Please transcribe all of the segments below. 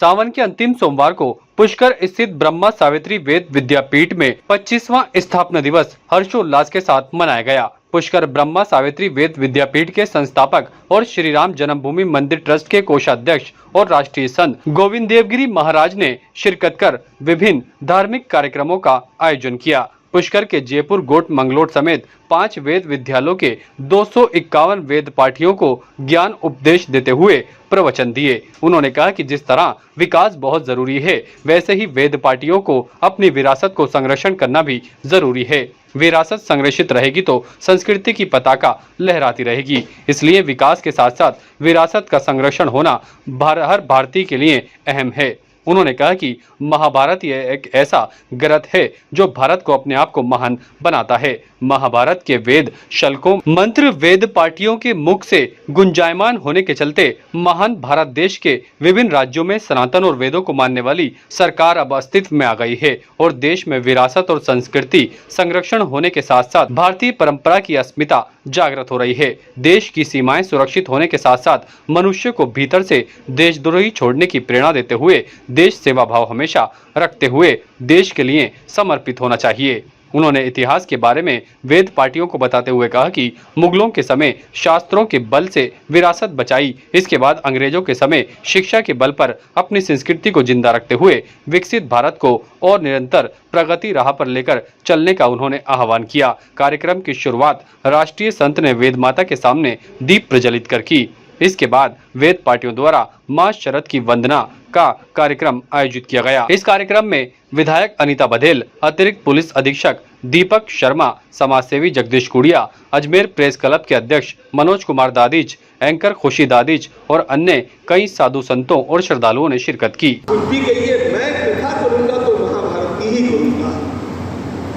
सावन के अंतिम सोमवार को पुष्कर स्थित ब्रह्मा सावित्री वेद विद्यापीठ में 25वां स्थापना दिवस हर्षोल्लास के साथ मनाया गया। पुष्कर ब्रह्मा सावित्री वेद विद्यापीठ के संस्थापक और श्री राम जन्मभूमि मंदिर ट्रस्ट के कोषाध्यक्ष और राष्ट्रीय संत गोविंद देवगिरी महाराज ने शिरकत कर विभिन्न धार्मिक कार्यक्रमों का आयोजन किया। पुष्कर के जयपुर गोट मंगलोट समेत 5 वेद विद्यालयों के 251 वेद पाठियों को ज्ञान उपदेश देते हुए प्रवचन दिए। उन्होंने कहा कि जिस तरह विकास बहुत जरूरी है, वैसे ही वेद पाठियों को अपनी विरासत को संरक्षण करना भी जरूरी है। विरासत संरक्षित रहेगी तो संस्कृति की पताका लहराती रहेगी। इसलिए विकास के साथ साथ विरासत का संरक्षण होना हर भारतीय के लिए अहम है। उन्होंने कहा कि महाभारत यह एक ऐसा ग्रंथ है जो भारत को अपने आप को महान बनाता है। महाभारत के वेद श्लोकों मंत्र वेद पाठियों के मुख से गुंजायमान होने के चलते महान भारत देश के विभिन्न राज्यों में सनातन और वेदों को मानने वाली सरकार अब अस्तित्व में आ गई है और देश में विरासत और संस्कृति संरक्षण होने के साथ साथ भारतीय परंपरा की अस्मिता जागृत हो रही है। देश की सीमाएं सुरक्षित होने के साथ साथ मनुष्य को भीतर से देशद्रोही छोड़ने की प्रेरणा देते हुए देश सेवा भाव हमेशा रखते हुए देश के लिए समर्पित होना चाहिए। उन्होंने इतिहास के बारे में वेद पाठियों को बताते हुए कहा कि मुगलों के समय शास्त्रों के बल से विरासत बचाई, इसके बाद अंग्रेजों के समय शिक्षा के बल पर अपनी संस्कृति को जिंदा रखते हुए विकसित भारत को और निरंतर प्रगति राह पर लेकर चलने का उन्होंने आह्वान किया। कार्यक्रम की शुरुआत राष्ट्रीय संत ने वेद माता के सामने दीप प्रज्वलित कर की। इसके बाद वेद पाठियों द्वारा मां शरद की वंदना का कार्यक्रम आयोजित किया गया। इस कार्यक्रम में विधायक अनीता बघेल, अतिरिक्त पुलिस अधीक्षक दीपक शर्मा, समाजसेवी जगदीश कुड़िया, अजमेर प्रेस क्लब के अध्यक्ष मनोज कुमार दादीज, एंकर खुशी दादीज और अन्य कई साधु संतों और श्रद्धालुओं ने शिरकत की। बुद्धि कहिए मैं कथा करूंगा तो महाभारत की ही करूंगा।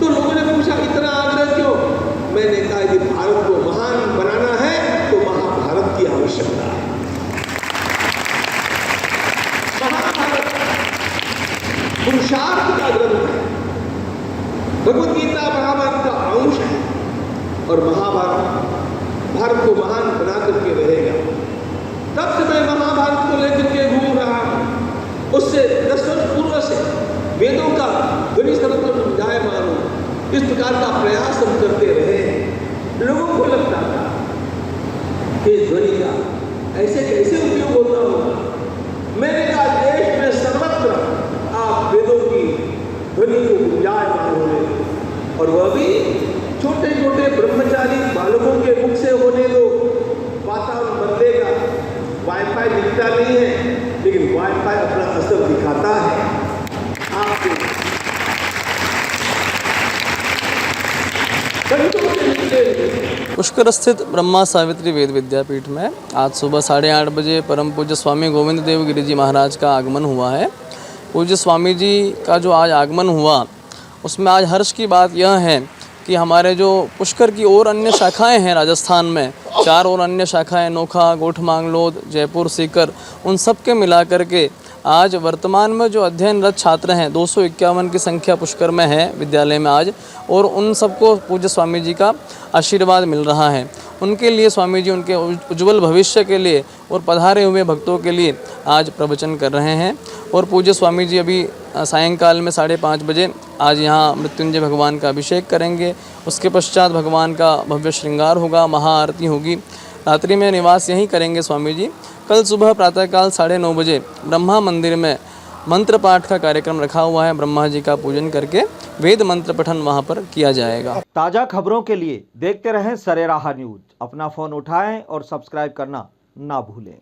तो लोगों ने पूछा इतना आग्रह क्यों? मैंने कहा कि भारत को महान बनाना है तो महाभारत की आवश्यकता है। महाभारत पुरुषार्थ का ग्रंथ है, भगवत गीता महाभारत का अंश है और महाभारत भारत को महान बना करके रहेगा। तब से मैं महाभारत को लेकर के घूम रहा हूं। उससे 10 वर्ष पूर्व से वेदों का ध्वनि सर्वत्र गुंजायमान हो, इस प्रकार का प्रयास हम करते रहे हैं। लोगों को लगता था कि ध्वनि का ऐसे कैसे उपयोग होता होगा। मैंने कहा देश में सर्वत्र आप वेदों की ध्वनि को गुंजायमान होने और वह भी छोटे छोटे ब्रह्मचारी बालकों के मुख से होने दो। वातावरण बदलेगा। वाईफाई दिखता नहीं है, लेकिन वाईफाई अपना असर दिखाता है आपको। पुष्कर स्थित ब्रह्मा सावित्री वेद विद्यापीठ में आज सुबह 8:30 बजे परम पूज्य स्वामी गोविंद देवगिरी जी महाराज का आगमन हुआ है। पूज्य स्वामी जी का जो आज आगमन हुआ, उसमें आज हर्ष की बात यह है कि हमारे जो पुष्कर की और अन्य शाखाएं हैं राजस्थान में, 4 और अन्य शाखाएं नोखा, गोठ मांगलोद, जयपुर, सीकर, उन सब के मिला करके आज वर्तमान में जो अध्ययनरत छात्र हैं 251 की संख्या पुष्कर में है विद्यालय में आज, और उन सबको पूज्य स्वामी जी का आशीर्वाद मिल रहा है। उनके लिए स्वामी जी उनके उज्जवल भविष्य के लिए और पधारे हुए भक्तों के लिए आज प्रवचन कर रहे हैं। और पूज्य स्वामी जी अभी सायंकाल में 5:30 बजे आज यहाँ मृत्युंजय भगवान का अभिषेक करेंगे। उसके पश्चात भगवान का भव्य श्रृंगार होगा, महाआरती होगी। रात्रि में निवास यहीं करेंगे स्वामी जी। कल सुबह प्रातःकाल 9:30 बजे ब्रह्मा मंदिर में मंत्र पाठ का कार्यक्रम रखा हुआ है। ब्रह्मा जी का पूजन करके वेद मंत्र पठन वहां पर किया जाएगा। ताज़ा खबरों के लिए देखते रहें सरेराह न्यूज। अपना फ़ोन उठाएं और सब्सक्राइब करना ना भूलें।